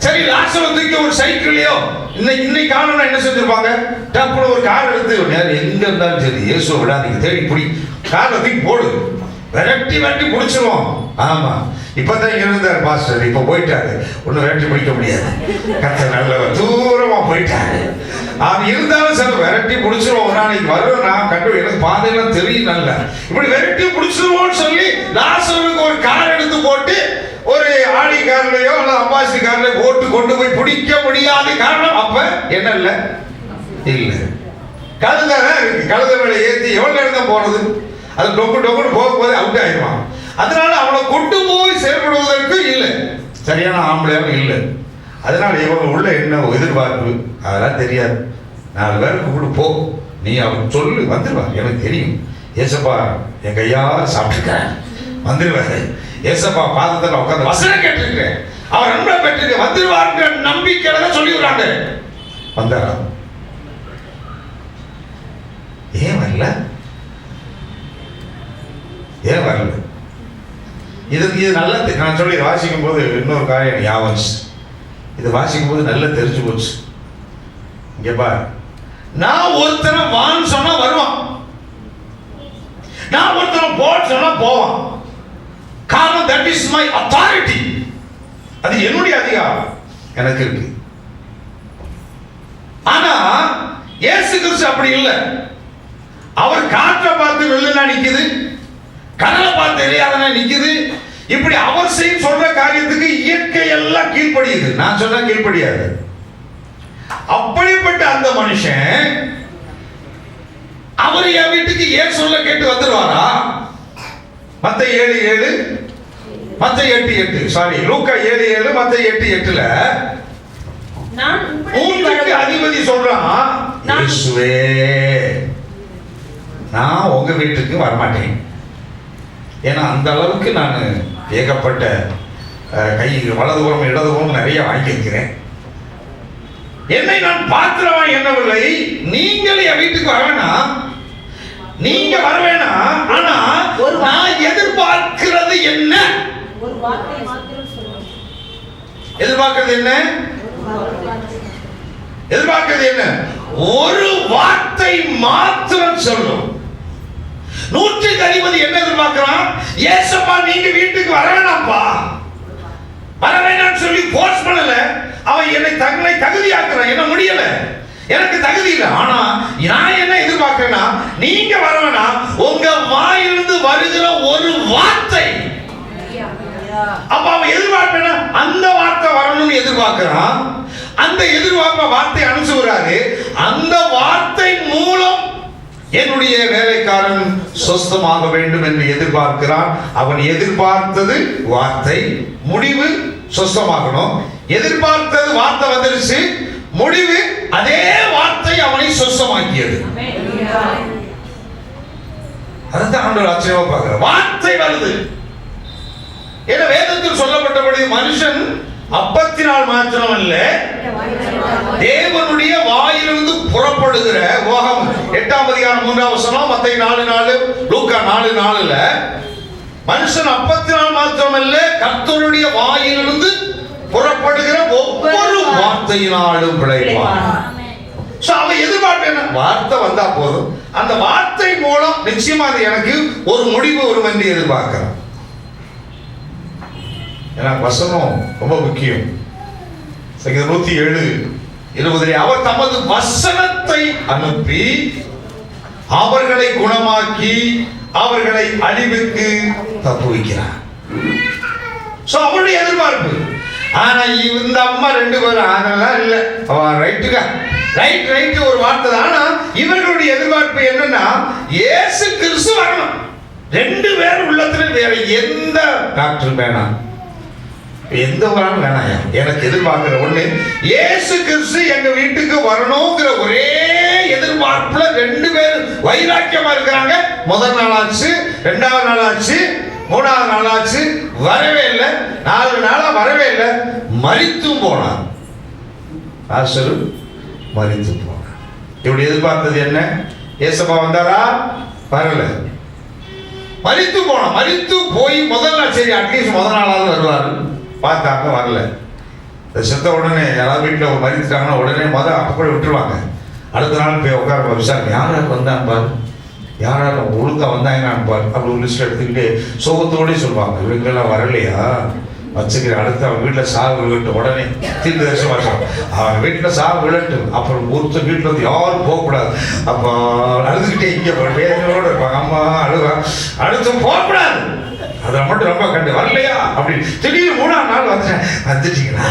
சரி, லாசருக்கு ஒரு சைக்கிளையோ இன்னைக்கு காரணம் என்ன செஞ்சிருப்பாங்க? டப்புனு ஒரு கார் எடுத்து எங்க இருந்தாலும் சரி, இயேசுவை விடாதீங்க, தேடி பிடி காரணத்துக்கு போடு, விரட்டி பிடிச்சிருவோம். ஆமா, இப்பதான் இருந்தார் பாஸ்டர், இப்ப போயிட்டாரு, ஒன்னும் விரட்டி பிடிக்க முடியாது. கர்த்தர் நல்லவர், தூரமா போயிட்டாரு. அவன் இருந்தாலும் சார் விரட்டி பிடிச்சிருவோம். ஒரு நாளைக்கு வருவோம், நான் கண்டு எனக்கு பாதையெல்லாம் தெரியும். நல்ல இப்படி விரட்டி பிடிச்சிருவோம்னு சொல்லி லாசருக்கு ஒரு கார் எடுத்து போட்டு ஒரு ஆடி கார்லயோ அல்ல அம்பாசி கார்லயோ போட்டு கொண்டு போய் பிடிக்க முடியாத காரணம் அப்ப என்ன இல்ல இல்ல கழுதான் இருக்கு. கழுத மேல ஏற்றி எவ்வளவு நேரம் தான் போறது? அது டொக்குன்னு போகும்போது அவுட் ஆயிடுவான். அதனால அவனை கொண்டு போய் செயல்படுவதற்கு இல்லை, சரியான ஆம்பளையாவும் இல்லை. அதனால இவங்க உள்ள என்ன எதிர்பார்ப்பு அதெல்லாம் தெரியாது. 4 பேருக்கு கூட போ, நீ அவன் சொல்லு, வந்துடுவார். எனக்கு தெரியும், ஏசப்பா என் கையால சாப்பிட்டுருக்கேன், வந்துடுவாரு. ஏசப்பா பாதத்தில் உட்காந்து வசனம் கேட்டிருக்கேன், அவர் அன்பை பெற்றிருக்க, வந்துடுவாருன்ற நம்பிக்கையில சொல்லிவிடுறாங்க. வந்தாரா? ஏன் வரல? ஏன் வரல? இது நல்லா நான் சொல்லி வாசிக்கும் போது இன்னொரு காரியம் ஞாபகம். இது வாசிக்கும் போது நல்லா தெரிஞ்சு போச்சு. இங்க பாரு, நான் ஒருத்தனை வான்னு சொன்னா வருவான், நான் ஒருத்தனை போன்னு சொன்னா போவான். காரணம் தட் இஸ் மை அத்தாரிட்டி, அது என்னுடைய அதிகாரம் எனக்கு இருக்கு. ஆனா இயேசு கிறிஸ்து அப்படி இல்லை. அவர் காற்றை பார்த்து வெள்ளனா நிக்குது, கடலை பார்த்து எரியாதனா நிக்குது. இப்படி அவர் செய்ய சொல்ற காரியத்துக்கு இயற்கை எல்லாம் கீழ்ப்படியுது, நான் சொன்னா கீழ்ப்படியாது. அப்படிப்பட்ட அந்த மனுஷன் அவர் என் வீட்டுக்கு ஏன் சொல்ல கேட்டு வந்துடுவாரா? மத்தேயு 7:7, மத்தேயு 8:8, சாரி லூக்கா 7:7, மத்தேயு 8:8ல ஊருக்கு அதிபதி சொல்றான், இயேசுவே நான் உங்க வீட்டுக்கு வரமாட்டேன். ஏன்னா அந்த அளவுக்கு நான் ஏகப்பட்ட கை வலதுபுறம் இடதுபுறம் நிறைய வாங்கியிருக்கிறேன். என்னை நான் பாத்திரமா எண்ணவில்லை, நீங்கள் என் வீட்டுக்கு வர வேணாம், நீங்க வர வேணாம். ஆனா நான் எதிர்பார்க்கிறது என்ன? எதிர்பார்க்கிறது என்ன? எதிர்பார்க்கிறது என்ன? ஒரு வார்த்தை மாத்திரம் சொல்லும். 100க்கு அதிபதி என்ன எதிர்பார்க்கிறான்? ஏசப்பா நீங்க வீட்டுக்கு வர வேணாம்ப்பா, வர வேணாம்னு சொல்லி போர்ஸ் பண்ணல. அவன் என்னை தகுதியாக்குறான், என்ன முடியல, எனக்கு தகுதி இல்லை. ஆனா நான் என்ன எதிர்பார்க்கிறேன்னா, நீங்க வர வேணாம், உங்க வாயிலிருந்து வருகிற ஒரு வார்த்தை. அப்ப அவன் எதிர்பார்ப்பேன்னா அந்த வார்த்தை வரணும்னு எதிர்பார்க்கிறான். அந்த எதிர்பார்ப்ப வார்த்தை அனுப்பிச்சுறாரு. அந்த வார்த்தை மூலம் என்னுடைய வேலைக்காரன் சொஸ்தமாக வேண்டும் என்று எதிர்பார்க்கிறான். அவன் எதிர்பார்த்தது வார்த்தை, முடிவு சொஸ்தமாகணும். எதிர்பார்த்தது வார்த்தை வந்துருச்சு, முடிவு அதே வார்த்தை அவனை சொஸ்தமாக்கியது. அதுதான் ஆண்டவர் ஆச்சரியமா பார்க்கிறார். வார்த்தை வருது. ஏன்னா வேதத்தில் சொல்லப்பட்டபடி மனுஷன் அப்பத்தினால் மாத்திரம் அல்ல, தேவனுடைய வாயிலிருந்து புறப்படுகிற ஓகம் 8ஆம் அதிகாரம் 3ஆம் வசனம், மத்தேயு 4:4, லூக்கா 4:4ல மனுஷன் அப்பத்தினால் மாத்திரம் அல்ல, கர்த்தருடைய வாயிலிருந்து புறப்படுகிற ஒவ்வொரு வார்த்தையினாலும் பிழைப்பான். அவன் எதிர்பார்ப்பு என்ன? வார்த்தை வந்தா போதும், அந்த வார்த்தை மூலம் நிச்சயமா அது எனக்கு ஒரு முடிவு வரும் என்று எதிர்பார்க்கிறான். ஏன்னா வசனம் ரொம்ப முக்கியம். 107:20 அவர் தமது வசனத்தை அனுப்பி அவர்களை குணமாக்கி அவர்களை அழிவுக்கு தப்புவிக்கிறார். அவருடைய எதிர்பார்ப்பு. ஆனா இந்த அம்மா 2 பேரும் அதெல்லாம் இல்ல, ரைட்டு ஒரு வார்த்தை தான். ஆனா இவர்களுடைய எதிர்பார்ப்பு என்னன்னா, இயேசு கிறிஸ்து வரணும். 2 பேர் உள்ளத்துல வேற எந்த டாக்டர் வேணாம், எந்த வராலும் வேணாயா, எனக்கு எதிர்பார்க்கிற ஒண்ணு இயேசு கிறிஸ்து எங்க வீட்டுக்கு வரணுங்கிற ஒரே எதிர்பார்ப்புல 2 பேர் வைராக்கியமா இருக்கிறாங்க. முதல் நாளாச்சு, 2வது நாளாச்சு, 3வது நாளாச்சு, வரவே இல்லை. 4 நாளா வரவே இல்லை. மரித்தும் போனார். லாசரு மரித்து போனார். இப்படி எதிர்பார்த்தது என்ன? ஏசப்பா வந்தாரா? வரல. மரித்து போனார். மரித்து போய் முதல் நாள், சரி அட்லீஸ்ட் முதல் நாளாவது வருவாரு, பார்த்தாங்க வரல. செத்த உடனே யாராவது வீட்டில் மறித்துட்டாங்கன்னா உடனே அப்போ கூட விட்டுருவாங்க. அடுத்த நாள் போய் உட்கார விசாரணை, யார் வந்தாங்க பாரு, யாரும் ஒழுங்கா வந்தாங்கன்னு பாரு. அப்படி ஒரு லிஸ்ட் எடுத்துக்கிட்டு சோகத்தோடய சொல்லுவாங்க, இவங்கெல்லாம் வரலையா வச்சுக்கிறேன், அடுத்து அவன் வீட்டில் சாவு விழட்டும். உடனே தீர்க்க தரிசனம் வாசம், அவன் வீட்டில் சாவு விழட்டும். அப்புறம் ஒருத்தர் வீட்டில் வந்து யாரும் போகக்கூடாது. அப்போ அழுதுகிட்டே இங்கே வேதனையோடு இருப்பாங்க, அம்மா அழுவா, அடுத்து போகக்கூடாது. அதில் மட்டும் ரொம்ப கண்டு வரலையா அப்படி திடீர்னு 3ஆம் நாள் வந்துட்டீங்களா,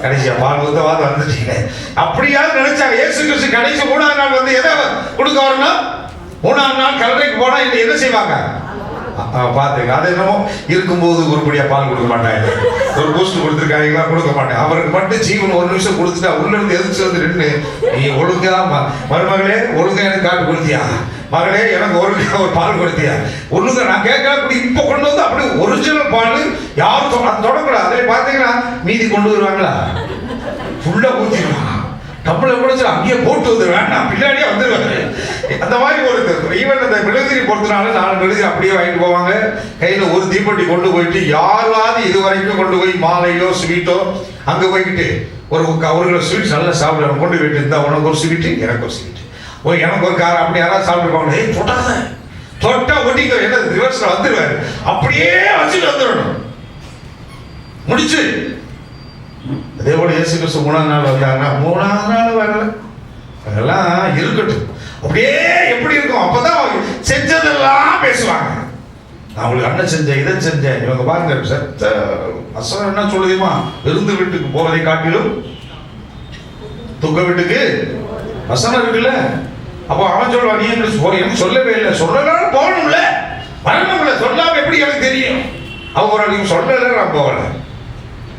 கடைசியா பால் ஊத்தவாது வந்துட்டீங்களே அப்படியாவது நினைச்சாங்க. இயேசு கிறிஸ்து கடைசி 3ஆம் நாள் வந்து எதை கொடுக்க வரணும்? 3ஆம் நாள் கல்லறைக்கு போனா இந்த எதை செய்வாங்க பார்த்துங்க. அது என்னமோ இருக்கும்போது உருப்படியா பால் கொடுக்க மாட்டாங்க, ஒரு பூஸ்ட் கொடுத்துருக்காங்களா கொடுக்க மாட்டேன். அவருக்கு மட்டும் ஜீவன் 1 நிமிஷம் கொடுத்துட்டா உள்ள இருந்து எதிர்த்து வந்து நின்று, நீ ஒழுங்கா மருமகளே ஒழுங்கா எனக்கு காட்டு கொடுத்தியா, மகளே எனக்கு ஒழுங்கா ஒரு பால் கொடுத்தியா, ஒழுங்கா நான் கேட்கலாம். இப்ப கொண்டு வந்து அப்படி ஒரிஜினல் பால் யாரும் தொடக்கூடாது. அதில் பார்த்தீங்கன்னா மீதி கொண்டு வருவாங்களா, ஃபுல்லா ஊற்றிடுவாங்க. டப்புல கூட அங்கேயே போட்டு வந்து வேண்டாம், பின்னாடியே வந்துருவாங்க. அந்த மாதிரி ஒரு ஈவன் அந்த மெழுகுதிரி பொறுத்தனால 4 மெழுகுதிரி அப்படியே வாங்கிட்டு போவாங்க. கையில் ஒரு தீப்பெட்டி கொண்டு போயிட்டு, யாராவது இது வரைக்கும் கொண்டு போய் மாலையோ ஸ்வீட்டோ அங்கே போய்கிட்டு ஒரு கிலோ ஸ்வீட் நல்லா சாப்பிடணும் கொண்டு போயிட்டு இருந்தா, உனக்கு ஒரு ஸ்வீட்டு எனக்கு ஒரு ஸ்வீட்டு, எனக்கு ஒரு காரம், அப்படி யாராவது சாப்பிட்டுருப்பாங்க. தொட்டாத தொட்டா ஒட்டிக்க, என்ன ரிவர்ஸ்ல வந்துருவாரு, அப்படியே வச்சுட்டு வந்துடணும் முடிச்சு. அதே போல இயேசு கிறிஸ்து 3ஆம் நாள் வந்தாங்கன்னா 3ஆம் நாள் வரல, அதெல்லாம் இருக்கட்டும். அப்படியே எப்படி இருக்கும், அப்பதான் செஞ்சதெல்லாம் பேசுவாங்க. நான் உங்களுக்கு அண்ணன் செஞ்சேன், இதை செஞ்சேன். இவங்க பாருங்க செத்த வசனம் என்ன சொல்லுதுமா, விருந்து வீட்டுக்கு போவதை காட்டிலும் துக்க வீட்டுக்கு வசனம் இருக்குல்ல. அப்போ அவன் சொல்லுவான், நீ எனக்கு சொல்லவே இல்லை, சொல்லலாம் போகணும்ல, வரணும்ல, சொல்லாம எப்படி எனக்கு தெரியும். அவங்க ஒரு நீங்க சொல்லல நான் போகல.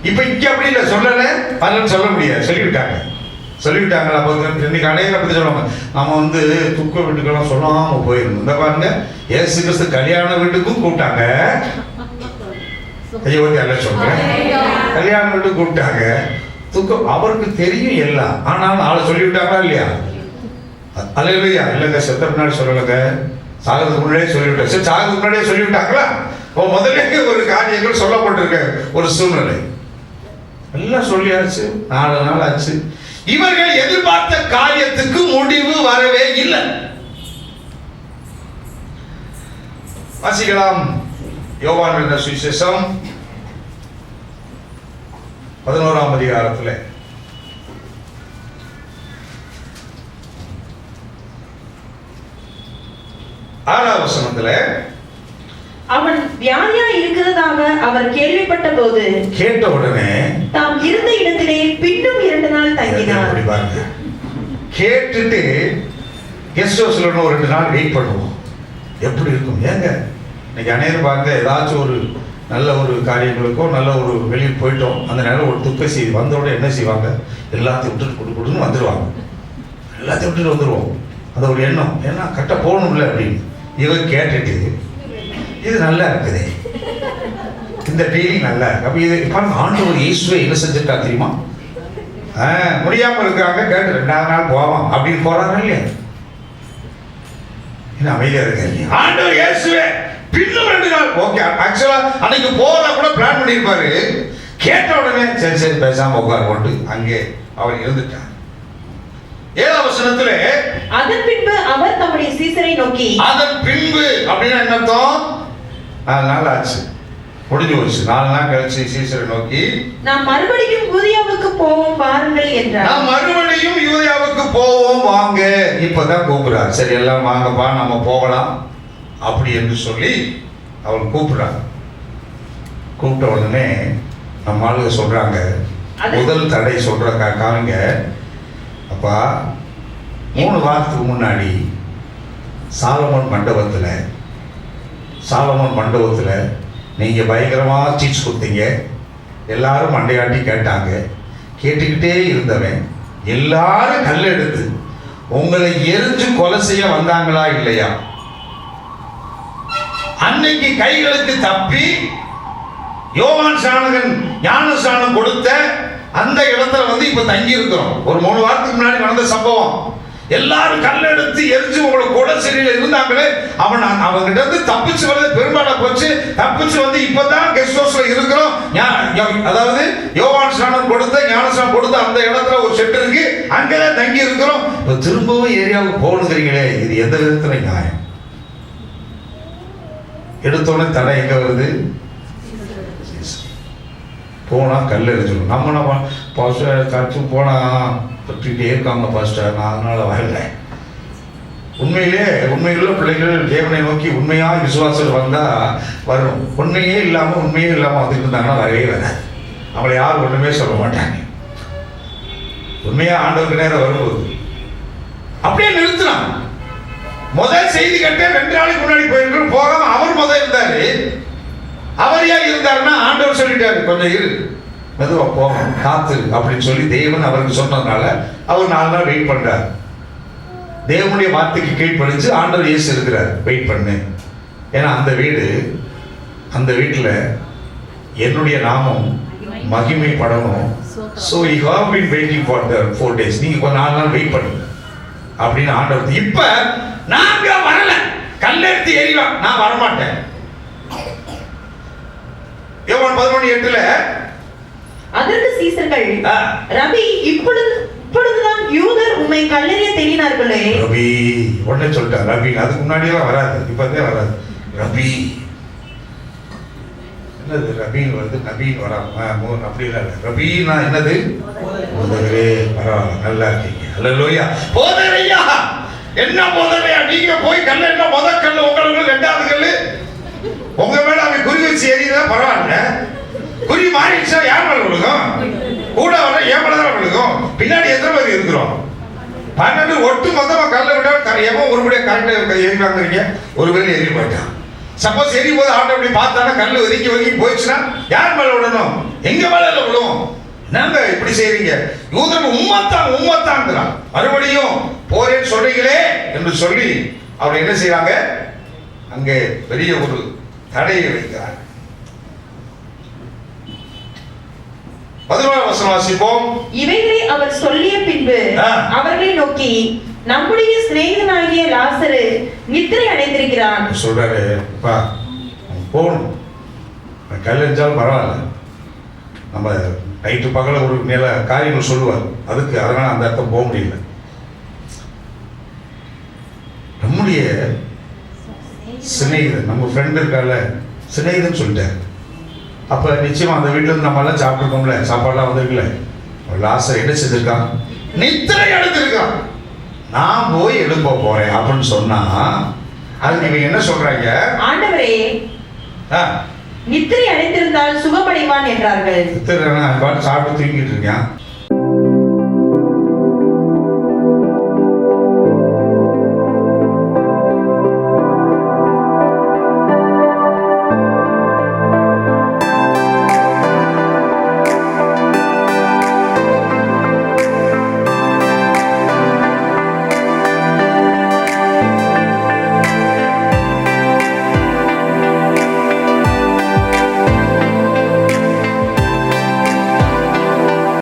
இப்ப இங்க அப்படி இல்லை, சொல்லல அதெல்லாம் சொல்ல முடியாது, சொல்லிவிட்டாங்க. அப்போ இன்னைக்கு அநேகரை பத்தி சொல்லுவாங்க, நம்ம வந்து துக்க வீட்டுக்கெல்லாம் சொல்லாம போயிருந்தோம். இந்த பாருங்க, இயேசு கிறிஸ்து கல்யாண வீட்டுக்கும் கூப்பிட்டாங்க. ஐயோ எல்லாம் சொல்றேன், கல்யாண வீட்டுக்கு கூப்பிட்டாங்க. துக்கம் அவருக்கு தெரியும் எல்லாம், ஆனாலும் ஆளை சொல்லிவிட்டாங்களா இல்லையா? அல்லையா? இல்லைங்க, செத்த பின்னாடி சொல்லலைங்க, சாகிறதுக்கு முன்னாடியே சொல்லிவிட்டாங்க. சரி, சாகிறதுக்கு முன்னாடியே சொல்லிவிட்டாங்களா? முதல்ல ஒரு காரியங்கள் சொல்லப்பட்டிருக்க ஒரு சூழ்நிலை எல்லாம் சொல்லியாச்சு. 4 நாள் ஆச்சு. இவர்கள் எதிர்பார்த்த காரியத்துக்கு முடிவு வரவே இல்லை. வாசிக்கலாம் யோவான் எழுதின சுவிசேஷம் 11ஆம் அதிகாரத்தில் 6ஆம் வசனத்துல, அவன் வியாதியா இருக்கிறதாக அவர் கேள்விப்பட்ட போது கேட்ட உடனே தாம் இருந்த இடத்திலே பின்னும் 2 நாள் தங்கினார். கேட்டுட்டு கெஸ்ட் ஹவுஸ்ல ஒரு 2 நாள் வெயிட் பண்ணுவோம், எப்படி இருக்கும். ஏங்க இன்னைக்கு அநேகம் பார்க்க ஏதாச்சும் ஒரு நல்ல ஒரு காரியங்களுக்கோ நல்ல ஒரு வெளியில் போயிட்டோம், அந்த நேரம் ஒரு துப்பை செய்தி வந்தோட என்ன செய்வாங்க, எல்லாத்தையும் விட்டுட்டு கொடுன்னு வந்துடுவாங்க, எல்லாத்தையும் விட்டுட்டு வந்துடுவோம். அது ஒரு எண்ணம், ஏன்னா கட்ட போகணும்ல அப்படின்னு. இவர் கேட்டுட்டு இது நல்லா இருக்குது, இந்த ஃபீலிங் நல்லா இருக்கு. அப்ப இது ஆண்டவர் இயேசுவை என்ன செஞ்சுட்டா தெரியுமா, முடியாம இருக்காங்க, கேட்டு 2ஆம் நாள் போவான் அப்படின்னு போறாங்க இல்லையா? என்ன அமைதியா இருக்க, ஆண்டவர் இயேசுவே பின்னும் 2 நாள். ஓகே, ஆக்சுவலா அன்னைக்கு போறதா கூட பிளான் பண்ணிருப்பாரு. கேட்ட உடனே சரி சரி பேசாம உட்கார் போட்டு அங்கே அவர் இருந்துட்டார். 7ஆம் வசனத்திலே, அதன் பின்பு அவர் தம்முடைய சீசரை நோக்கி, அதன் பின்பு அப்படின்னா என்ன அர்த்தம்? 4 நாள் ஆச்சு, முடிஞ்சு போச்சு. 4 நாள் கழிச்சு சீசரை நோக்கி, நாம் மறுபடியும் யூதேயாவுக்கு போவோம் வாருங்கள் என்றார். நாம் மறுபடியும் யூதேயாவுக்கு போவோம் வாங்க. இப்பதான் கூப்பிடுறார். சரி எல்லாம் வாங்கப்பா நம்ம போகலாம் அப்படி என்று சொல்லி அவள் கூப்பிடுறாங்க. கூப்பிட்ட உடனே நம்ம ஆளுங்க சொல்றாங்க, முதல் தடை சொல்ற காமிங்க. அப்பா 3 வாரத்துக்கு முன்னாடி சாலமோன் மண்டபத்தில் நீங்கள் பயங்கரமாக சீட்ஸ் கொடுத்தீங்க, எல்லாரும் மண்டையாட்டி கேட்டாங்க. கேட்டுக்கிட்டே இருந்தவன் எல்லாரும் கல் எடுத்து உங்களை எரிஞ்சு கொலை செய்ய வந்தாங்களா இல்லையா? அன்னைக்கு கைகளுக்கு தப்பி யோவான் ஸ்நானகன் ஞான ஸ்நானம் கொடுத்த அந்த இடத்துல வந்து இப்ப தங்கி இருக்கிறோம். ஒரு 3 வாரத்துக்கு முன்னாடி நடந்த சம்பவம். எல்லாரும் கல்லெடுத்து எரிஞ்சு உங்களை கொலை சிறையில் இருந்தாங்களே, அவங்கிட்ட இருந்து தப்பிச்சு வரது பெரும்பாலா போச்சு. தப்பிச்சு வந்து இப்பதான் கெஸ்ட் ஹவுஸ்ல இருக்கிறோம். அதாவது யோவான் ஸ்நானம் கொடுத்த ஞானஸ்நானம் கொடுத்த அந்த இடத்துல ஒரு செட் இருக்கு, அங்கதான் தங்கி இருக்கிறோம். இப்ப திரும்பவும் ஏரியாவுக்கு போகணுங்கிறீங்களே, இது எந்த விதத்துல நியாயம்? எடுத்தோடனே தடை எங்க வருது? போனா கல் எரிஞ்சிடும். நம்ம பாஸ்டர் சர்ச்சுக்கு போனா பற்றிக்கிட்டே இருக்காங்க பாஸ்டர், நான் அதனால வரல. உண்மையுள்ள பிள்ளைகள் தேவனை நோக்கி உண்மையாக விசுவாசம் வந்தா வரும். உண்மையே இல்லாம வந்துட்டு இருந்தாங்கன்னா வரவே வராது. அவங்களை யாரும் ஒண்ணுமே சொல்ல மாட்டாங்க. உண்மையா ஆண்டவருக்கு நேரம் வரும்போது அப்படியே நிறுத்தினான். முதல் செய்தி கட்ட 2 நாளைக்கு முன்னாடி போயிருக்கோம், போகாம அவர் முதல் இருந்தாரு. அவர் ஏன் இருந்தாருன்னா ஆண்டவர் சொல்லிட்டாரு, கொஞ்சம் இரு, மெதுவா போகும், காத்து அப்படின்னு சொல்லி தேவன் அவருக்கு சொன்னதுனால அவர் 4 நாள் வெயிட் பண்றாரு. தேவனுடைய வார்த்தைக்கு கீழ்ப்படிச்சு ஆண்டவர் இயேசு இருக்கிறார், வெயிட் பண்ணு. ஏன்னா அந்த வீட்டில் என்னுடைய நாமம் மகிமைப்படணும். So you have been waiting for the 4 days. நீங்க கொஞ்சம் 4 நாள் வெயிட் பண்ணுங்க அப்படின்னு ஆண்டவர். இப்ப நாங்க வரல, கல்லெடுத்து எறிவான், நான் வரமாட்டேன். யோவான் 11:8 அதற்கு சீசர்கள், ரபி, இப்பொழுதுதான் யூதர் உம்மை கல்லெறிய தேடினார்களே. ரபி உடனே சொல்லிட்டார். ரபி அதுக்கு முன்னாடியெல்லாம் வராது, இப்பதே வராது. ரபி என்னது? ரபின்னு வருது, நபின்னு வராம அப்படி இல்லை. ரபின்னா என்னது? போதகரே. பரவாயில்ல, நல்லா இருக்கீங்க. அல்லேலூயா. போதகரையா, என்ன போதகரையா? நீங்க போய் கல்ல என்ன முதல் கல்லு உங்களுக்கு, 2வது கல்லு உங்க மேல அவன் குறி வச்சு எறியதா பரவாயில்ல. குறி மாறிடுச்சா யார் மேல விழுகும்? கூட வர ஏன் மேல தான் விழுகும். பின்னாடி எத்தனை பேர் இருக்கிறோம்? 12 ஒட்டு மொத்தமா கல்ல விட்டா எவன் ஒருபடியா கரெக்டா எரி வாங்குறீங்க? ஒரு பேர் எரிய மாட்டான். சப்போஸ் எரியும் போது ஆட்டோ அப்படி பார்த்தானா கல்லு ஒதுக்கி போயிடுச்சுன்னா யார் மேல விடணும்? எங்க மேல விழுவும். நாங்க இப்படி செய்றீங்க. யூதர்கள் உம்மத்தான் மறுபடியும் போரேன்னு சொல்றீங்களே என்று சொல்லி அவர் என்ன செய்யறாங்க? அங்கே பெரிய ஒரு தடையை வைக்கிறார். 11ஆம் வசனம் வாசிப்போம். இவைகளை அவர் சொல்லிய பின்பு அவர்களை நோக்கி, நம்முடைய சிநேகிதனாகிய லாசரு நித்திரை அடைந்திருக்கிறான் சொல்றாரு. போகணும், கல் எரிஞ்சாலும் பரவாயில்ல, நம்ம நைட்டு பகல ஒரு மேல காரியங்கள் சொல்லுவார், அதுக்கு அதனால அந்த அர்த்தம் போக முடியல. நம்முடைய சிநேகிதன், நம்ம ஃப்ரெண்ட் இருக்கால, சிநேகிதன் சொல்லிட்டாரு. அப்ப நிச்சயமா அந்த வீட்டுல இருந்து நம்ம எல்லாம் சாப்பிட்டுருக்கோம்ல, சாப்பாடுலாம் வந்திருக்குல்ல. லாசர் என்ன செஞ்சிருக்கான்? நித்திரை அடைந்திருக்கான். நான் போய் எழுப்ப போறேன் அப்படின்னு சொன்னா அதுக்கு இவங்க என்ன சொல்றாங்க? ஆண்டவரே, நித்திரை அடைந்திருந்தால் சுகமடைவான் என்றார்கள். நித்திரை சாப்பிட்டு தூங்கிட்டு இருக்கான்.